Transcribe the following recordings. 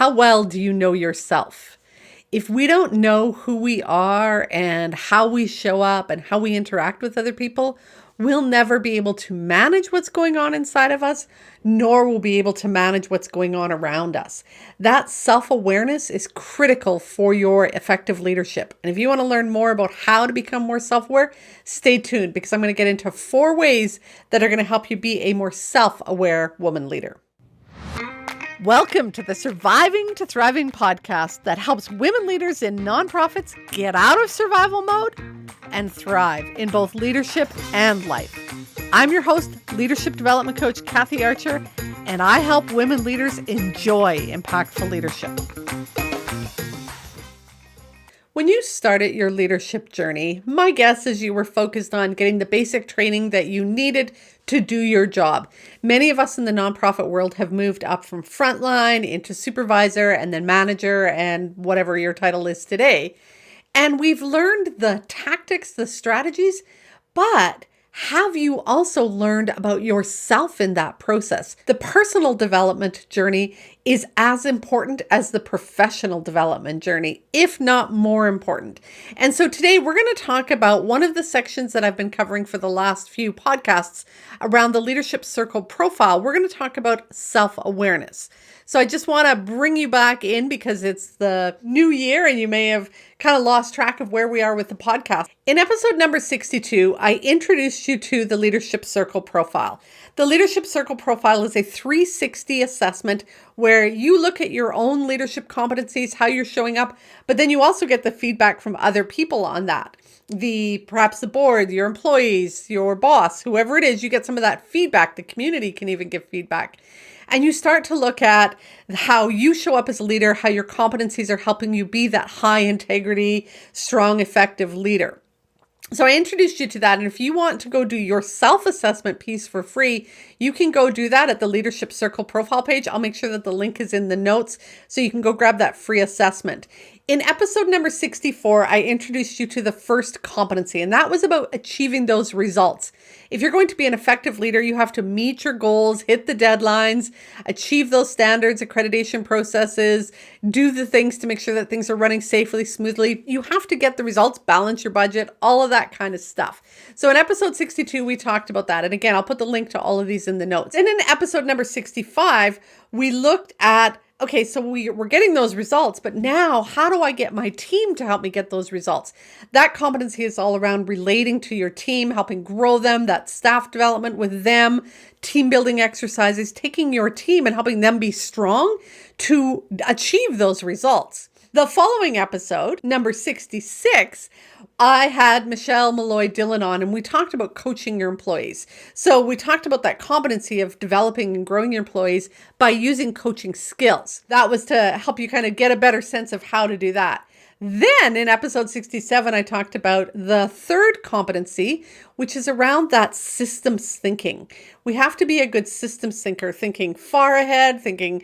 how well do you know yourself? If we don't know who we are and how we show up and how we interact with other people, we'll never be able to manage what's going on inside of us, nor will be able to manage what's going on around us. That self-awareness is critical for your effective leadership. And if you want to learn more about how to become more self-aware, stay tuned because I'm going to get into 4 ways that are going to help you be a more self-aware woman leader. Welcome to the Surviving to Thriving podcast that helps women leaders in nonprofits get out of survival mode and thrive in both leadership and life. I'm your host, leadership development coach Kathy Archer, and I help women leaders enjoy impactful leadership. When you started your leadership journey, my guess is you were focused on getting the basic training that you needed to do your job. Many of us in the nonprofit world have moved up from frontline into supervisor and then manager and whatever your title is today. And we've learned the tactics, the strategies, but have you also learned about yourself in that process? The personal development journey is as important as the professional development journey, if not more important. And so today we're going to talk about one of the sections that I've been covering for the last few podcasts around the leadership circle profile. We're going to talk about self-awareness. So I just want to bring you back in because it's the new year and you may have kind of lost track of where we are with the podcast. In episode number 62, I introduced you to the leadership circle profile. The leadership circle profile is a 360 assessment where you look at your own leadership competencies, how you're showing up, but then you also get the feedback from other people on that. Perhaps the board, your employees, your boss, whoever it is, you get some of that feedback. The community can even give feedback. And you start to look at how you show up as a leader, how your competencies are helping you be that high integrity, strong, effective leader. So I introduced you to that. And if you want to go do your self-assessment piece for free, you can go do that at the Leadership Circle profile page. I'll make sure that the link is in the notes so you can go grab that free assessment. In episode number 64, I introduced you to the first competency, and that was about achieving those results. If you're going to be an effective leader, you have to meet your goals, hit the deadlines, achieve those standards, accreditation processes, do the things to make sure that things are running safely, smoothly. You have to get the results, balance your budget, all of that kind of stuff. So in episode 62, we talked about that. And again, I'll put the link to all of these in the notes. And in episode number 65, we looked at okay, so we're getting those results, but now how do I get my team to help me get those results? That competency is all around relating to your team, helping grow them, that staff development with them, team building exercises, taking your team and helping them be strong to achieve those results. The following episode, number 66, I had Michelle Malloy-Dillon on and we talked about coaching your employees. So we talked about that competency of developing and growing your employees by using coaching skills. That was to help you kind of get a better sense of how to do that. Then in episode 67, I talked about the third competency, which is around that systems thinking. We have to be a good systems thinker, thinking far ahead, thinking,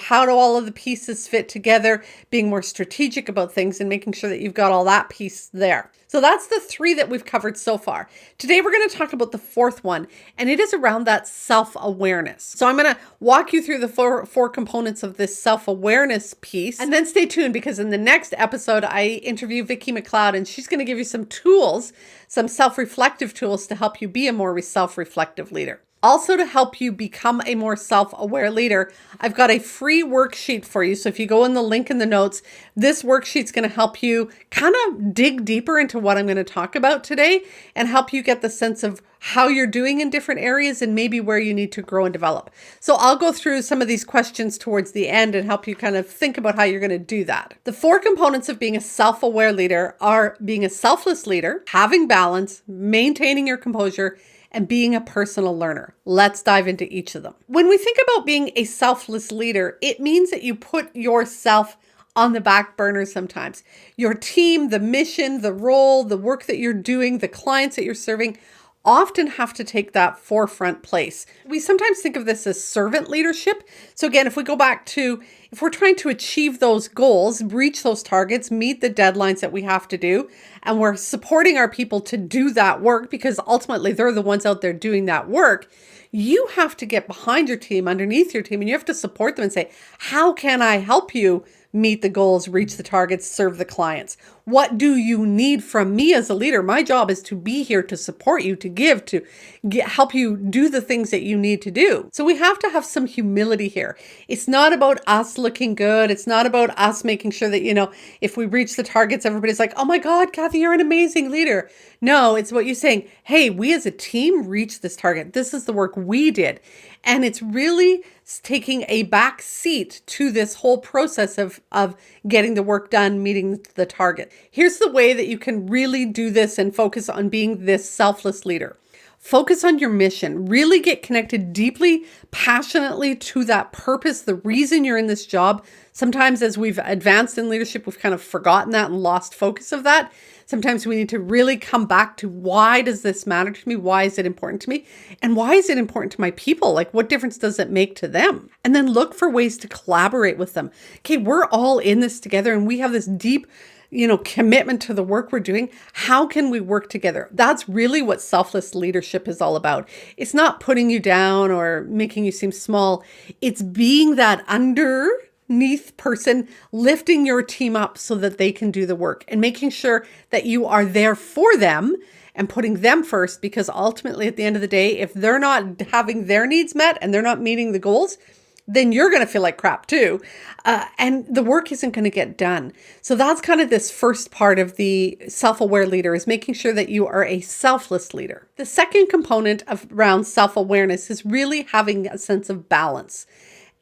how do all of the pieces fit together, being more strategic about things and making sure that you've got all that piece there. So that's the 3 that we've covered so far. Today, we're going to talk about the 4th one, and it is around that self-awareness. So I'm going to walk you through the four components of this self-awareness piece, and then stay tuned because in the next episode, I interview Vicki McLeod, and she's going to give you some tools, some self-reflective tools to help you be a more self-reflective leader. Also, to help you become a more self-aware leader, I've got a free worksheet for you. So if you go in the link in the notes, this worksheet's going to help you kind of dig deeper into what I'm going to talk about today and help you get the sense of how you're doing in different areas and maybe where you need to grow and develop. So I'll go through some of these questions towards the end and help you kind of think about how you're going to do that. The 4 components of being a self-aware leader are being a selfless leader, having balance, maintaining your composure, and being a personal learner. Let's dive into each of them. When we think about being a selfless leader, it means that you put yourself on the back burner sometimes. Your team, the mission, the role, the work that you're doing, the clients that you're serving often have to take that forefront place. We sometimes think of this as servant leadership. So again, if we go back to, if we're trying to achieve those goals, reach those targets, meet the deadlines that we have to do, and we're supporting our people to do that work because ultimately they're the ones out there doing that work, You have to get behind your team, underneath your team, and you have to support them and say, how can I help you meet the goals, reach the targets, serve the clients? What do you need from me as a leader? My job is to be here to support you, to give, to help you do the things that you need to do. So we have to have some humility here. It's not about us looking good. It's not about us making sure that, if we reach the targets, everybody's like, oh my God, Kathy, you're an amazing leader. No, it's what you're saying. Hey, we as a team reached this target. This is the work we did. And it's really taking a back seat to this whole process of getting the work done, meeting the target. Here's the way that you can really do this and focus on being this selfless leader. Focus on your mission. Really get connected deeply, passionately to that purpose, the reason you're in this job. Sometimes as we've advanced in leadership, we've kind of forgotten that and lost focus of that. Sometimes we need to really come back to, why does this matter to me? Why is it important to me? And why is it important to my people? Like, what difference does it make to them? And then look for ways to collaborate with them. Okay, we're all in this together and we have this deep commitment to the work we're doing. How can we work together? That's really what selfless leadership is all about. It's not putting you down or making you seem small. It's being that underneath person, lifting your team up so that they can do the work and making sure that you are there for them and putting them first, because ultimately at the end of the day, if they're not having their needs met and they're not meeting the goals, then you're going to feel like crap too. And the work isn't going to get done. So that's kind of this first part of the self-aware leader, is making sure that you are a selfless leader. The second component around self-awareness is really having a sense of balance.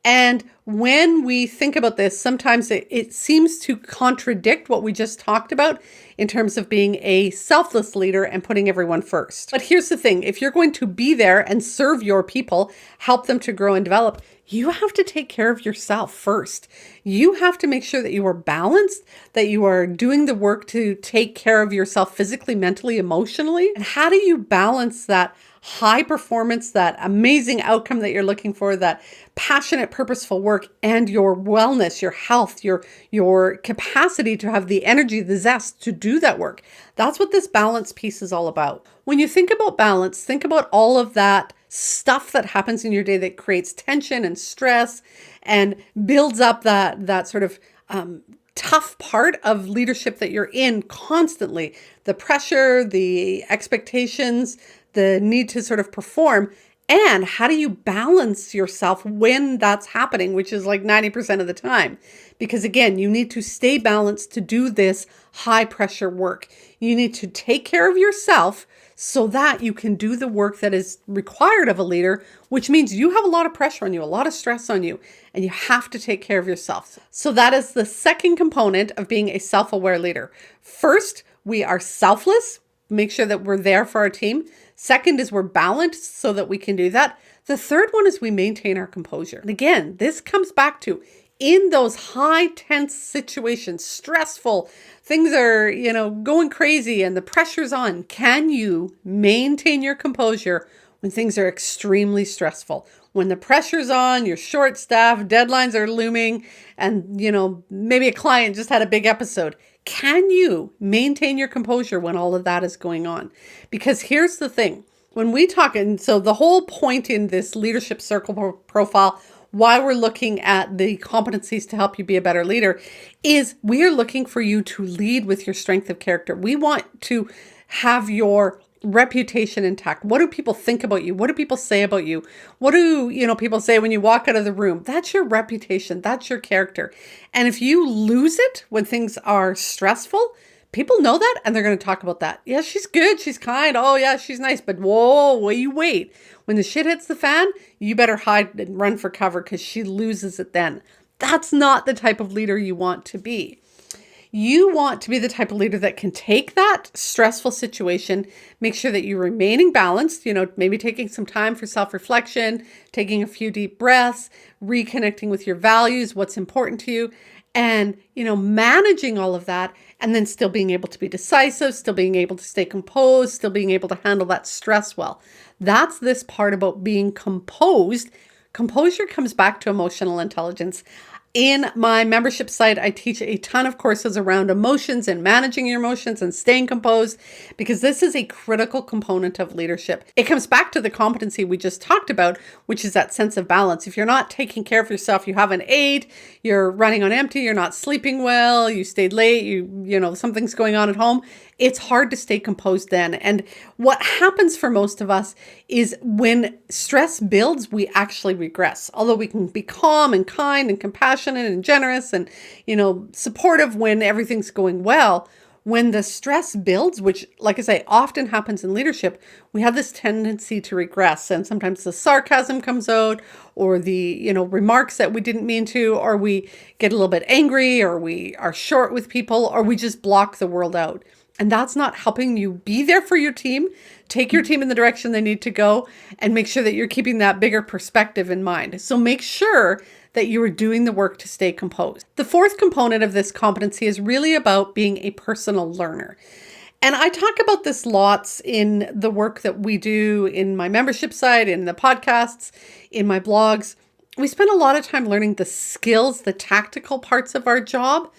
And when we think about this, sometimes it seems to contradict what we just talked about in terms of being a selfless leader and putting everyone first. But here's the thing. If you're going to be there and serve your people, help them to grow and develop, you have to take care of yourself first. You have to make sure that you are balanced, that you are doing the work to take care of yourself physically, mentally, emotionally. And how do you balance that high performance, that amazing outcome that you're looking for, that passionate, purposeful work, and your wellness, your health, your capacity to have the energy, the zest to do that work? That's what this balance piece is all about. When you think about balance, think about all of that stuff that happens in your day that creates tension and stress and builds up that sort of tough part of leadership that you're in constantly. The pressure, the expectations, the need to sort of perform. And how do you balance yourself when that's happening, which is like 90% of the time? Because again, you need to stay balanced to do this high pressure work. You need to take care of yourself so that you can do the work that is required of a leader, which means you have a lot of pressure on you, a lot of stress on you, and you have to take care of yourself. So that is the second component of being a self-aware leader. First, we are selfless. Make sure that we're there for our team. Second is we're balanced so that we can do that. The third one is we maintain our composure. And again, this comes back to, in those high tense situations, stressful, things are, going crazy and the pressure's on. Can you maintain your composure when things are extremely stressful? When the pressure's on, you're short-staffed, deadlines are looming, and, maybe a client just had a big episode. Can you maintain your composure when all of that is going on? Because here's the thing. When we talk, and so the whole point in this leadership circle profile, why we're looking at the competencies to help you be a better leader, is we are looking for you to lead with your strength of character. We want to have your reputation intact. What do people think about you? What do people say about you? What do, people say when you walk out of the room? That's your reputation. That's your character. And if you lose it when things are stressful, people know that and they're going to talk about that. Yeah, she's good. She's kind. Oh yeah, she's nice. But whoa, you wait. When the shit hits the fan, you better hide and run for cover because she loses it then. That's not the type of leader you want to be. You want to be the type of leader that can take that stressful situation, make sure that you're remaining balanced, maybe taking some time for self-reflection, taking a few deep breaths, reconnecting with your values, what's important to you, and, managing all of that, and then still being able to be decisive, still being able to stay composed, still being able to handle that stress well. That's this part about being composed. Composure comes back to emotional intelligence. In my membership site, I teach a ton of courses around emotions and managing your emotions and staying composed, because this is a critical component of leadership. It comes back to the competency we just talked about, which is that sense of balance. If you're not taking care of yourself, you haven't ate, you're running on empty, you're not sleeping well, you stayed late, you know, something's going on at home, it's hard to stay composed then. And what happens for most of us is when stress builds, we actually regress. Although we can be calm and kind and compassionate and generous and, you know, supportive when everything's going well, when the stress builds, which, like I say, often happens in leadership, we have this tendency to regress. And sometimes the sarcasm comes out, or the, you know, remarks that we didn't mean to, or we get a little bit angry, or we are short with people, or we just block the world out. And that's not helping you be there for your team, take your team in the direction they need to go, and make sure that you're keeping that bigger perspective in mind. So make sure that you are doing the work to stay composed. The fourth component of this competency is really about being a personal learner. And I talk about this lots in the work that we do in my membership site, in the podcasts, in my blogs. We spend a lot of time learning the skills, the tactical parts of our job,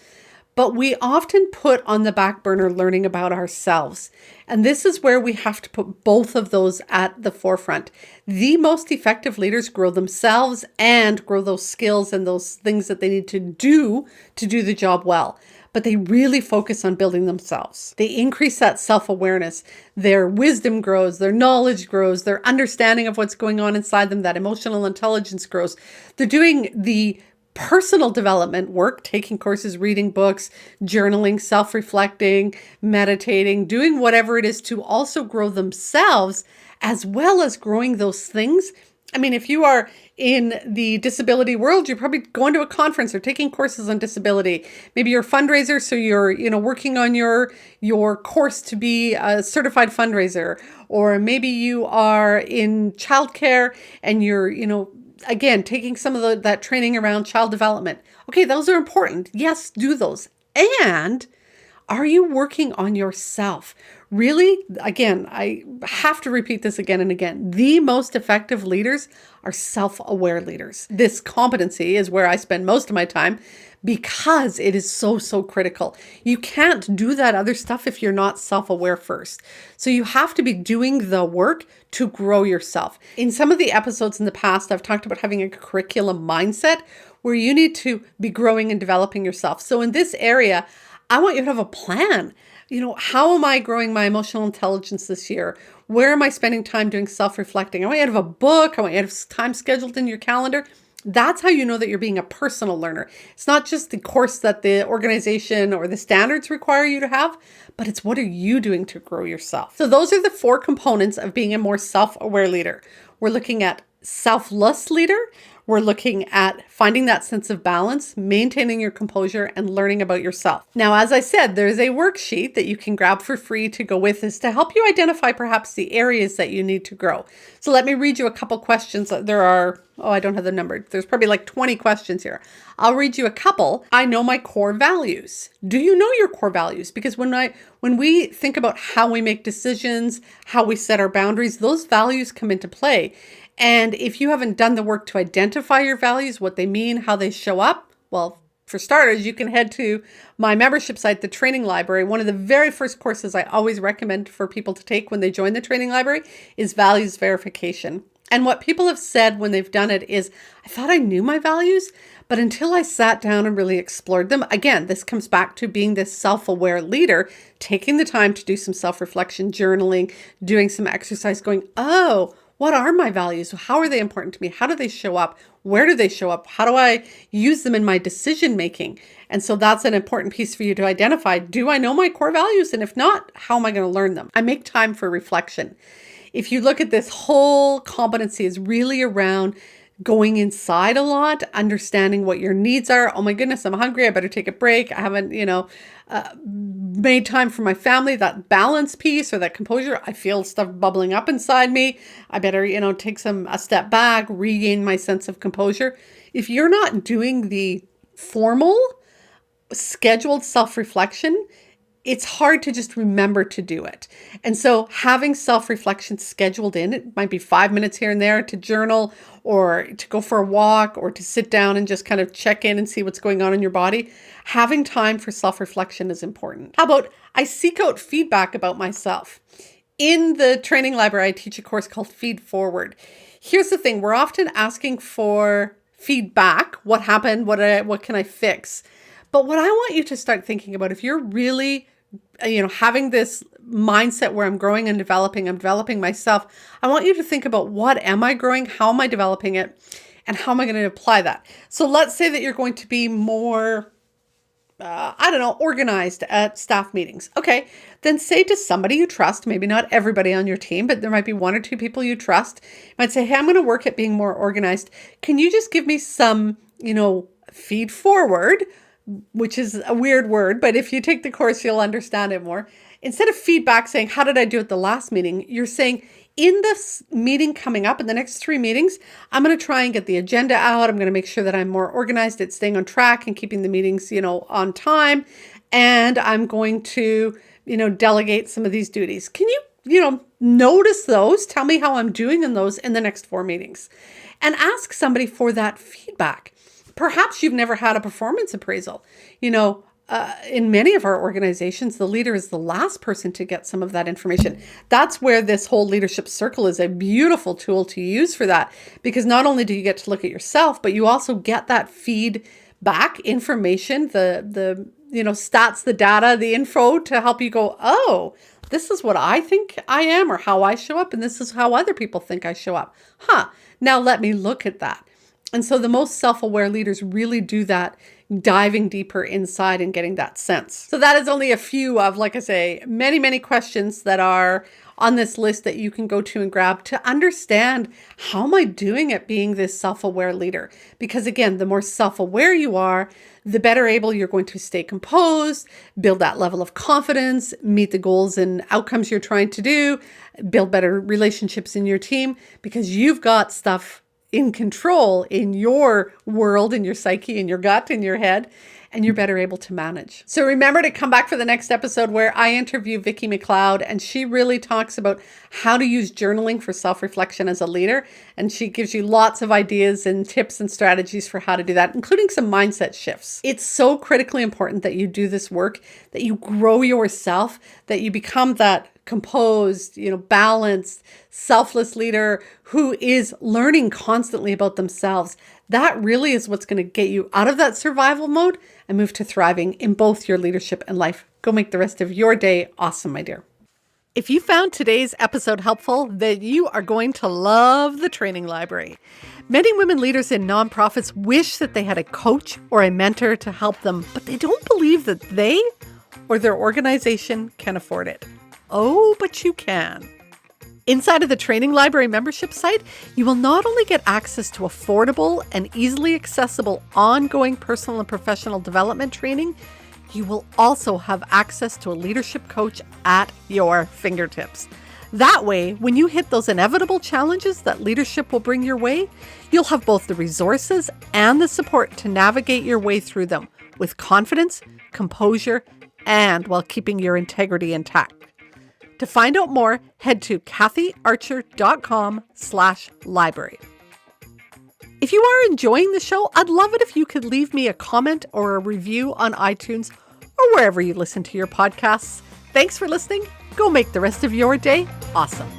but we often put on the back burner learning about ourselves. And this is where we have to put both of those at the forefront. The most effective leaders grow themselves and grow those skills and those things that they need to do the job well. But they really focus on building themselves. They increase that self-awareness. Their wisdom grows, their knowledge grows, their understanding of what's going on inside them, that emotional intelligence grows. They're doing the personal development work, taking courses, reading books, journaling, self-reflecting, meditating, doing whatever it is to also grow themselves, as well as growing those things. I mean, if you are in the disability world, you're probably going to a conference or taking courses on disability. Maybe you're a fundraiser, so you're, you know, working on your course to be a certified fundraiser. Or maybe you are in childcare and you're, you know, again, taking some of that training around child development. Okay, those are important. Yes, do those. And are you working on yourself? Really, again, I have to repeat this again and again. The most effective leaders are self-aware leaders. This competency is where I spend most of my time because it is so, so critical. You can't do that other stuff if you're not self-aware first. So you have to be doing the work to grow yourself. In some of the episodes in the past, I've talked about having a curriculum mindset where you need to be growing and developing yourself. So in this area, I want you to have a plan. You know, how am I growing my emotional intelligence this year? Where am I spending time doing self-reflecting? I want you to have a book. I want you to have time scheduled in your calendar. That's how you know that you're being a personal learner. It's not just the course that the organization or the standards require you to have, but it's what are you doing to grow yourself? So those are the four components of being a more self-aware leader. We're looking at selfless leader. We're looking at finding that sense of balance, maintaining your composure, and learning about yourself. Now, as I said, there's a worksheet that you can grab for free to go with this to help you identify perhaps the areas that you need to grow. So let me read you a couple questions. There are, I don't have the number. There's probably like 20 questions here. I'll read you a couple. I know my core values. Do you know your core values? Because when we think about how we make decisions, how we set our boundaries, those values come into play. And if you haven't done the work to identify your values, what they mean, how they show up, well, for starters, you can head to my membership site, the training library. One of the very first courses I always recommend for people to take when they join the training library is values verification. And what people have said when they've done it is, I thought I knew my values, but until I sat down and really explored them, again, this comes back to being this self-aware leader, taking the time to do some self-reflection, journaling, doing some exercise, going, oh, what are my values? How are they important to me? How do they show up? Where do they show up? How do I use them in my decision making? And so that's an important piece for you to identify. Do I know my core values? And if not, how am I going to learn them? I make time for reflection. If you look at this whole competency is really around going inside a lot, understanding what your needs are. Oh my goodness, I'm hungry. I better take a break. I haven't, made time for my family, that balance piece or that composure. I feel stuff bubbling up inside me. I better, take a step back, regain my sense of composure. If you're not doing the formal, scheduled self-reflection, it's hard to just remember to do it. And so having self-reflection scheduled in, it might be 5 minutes here and there to journal or to go for a walk or to sit down and just kind of check in and see what's going on in your body. Having time for self-reflection is important. How about I seek out feedback about myself? In the training library, I teach a course called Feed Forward. Here's the thing. We're often asking for feedback. What happened? What can I fix? But what I want you to start thinking about, if you're really, having this mindset where I'm growing and developing, I'm developing myself, I want you to think about what am I growing? How am I developing it? And how am I going to apply that? So let's say that you're going to be more, organized at staff meetings. Okay, then say to somebody you trust, maybe not everybody on your team, but there might be 1 or 2 people you trust. You might say, hey, I'm going to work at being more organized. Can you just give me some, feed forward, which is a weird word, but if you take the course, you'll understand it more. Instead of feedback saying, how did I do at the last meeting? You're saying, in this meeting coming up, in the next 3 meetings, I'm going to try and get the agenda out. I'm going to make sure that I'm more organized at staying on track and keeping the meetings, on time. And I'm going to, delegate some of these duties. Can you, notice those? Tell me how I'm doing in those in the next 4 meetings. And ask somebody for that feedback. Perhaps you've never had a performance appraisal. In many of our organizations, the leader is the last person to get some of that information. That's where this whole leadership circle is a beautiful tool to use for that, because not only do you get to look at yourself, but you also get that feedback information, the stats, the data, the info to help you go, oh, this is what I think I am or how I show up, and this is how other people think I show up. Now let me look at that. And so the most self-aware leaders really do that, diving deeper inside and getting that sense. So that is only a few of, like I say, many, many questions that are on this list that you can go to and grab to understand, how am I doing at being this self-aware leader? Because again, the more self-aware you are, the better able you're going to stay composed, build that level of confidence, meet the goals and outcomes you're trying to do, build better relationships in your team, because you've got stuff in control in your world, in your psyche, in your gut, in your head, and you're better able to manage. So remember to come back for the next episode where I interview Vicki McLeod, and she really talks about how to use journaling for self-reflection as a leader. And she gives you lots of ideas and tips and strategies for how to do that, including some mindset shifts. It's so critically important that you do this work, that you grow yourself, that you become that composed, balanced, selfless leader who is learning constantly about themselves. That really is what's going to get you out of that survival mode and move to thriving in both your leadership and life. Go make the rest of your day awesome, my dear. If you found today's episode helpful, then you are going to love the training library. Many women leaders in nonprofits wish that they had a coach or a mentor to help them, but they don't believe that they or their organization can afford it. Oh, but you can. Inside of the Training Library membership site, you will not only get access to affordable and easily accessible ongoing personal and professional development training, you will also have access to a leadership coach at your fingertips. That way, when you hit those inevitable challenges that leadership will bring your way, you'll have both the resources and the support to navigate your way through them with confidence, composure, and while keeping your integrity intact. To find out more, head to 𝐬𝐞𝐥𝐟.com/library. If you are enjoying the show, I'd love it if you could leave me a comment or a review on iTunes or wherever you listen to your podcasts. Thanks for listening. Go make the rest of your day awesome.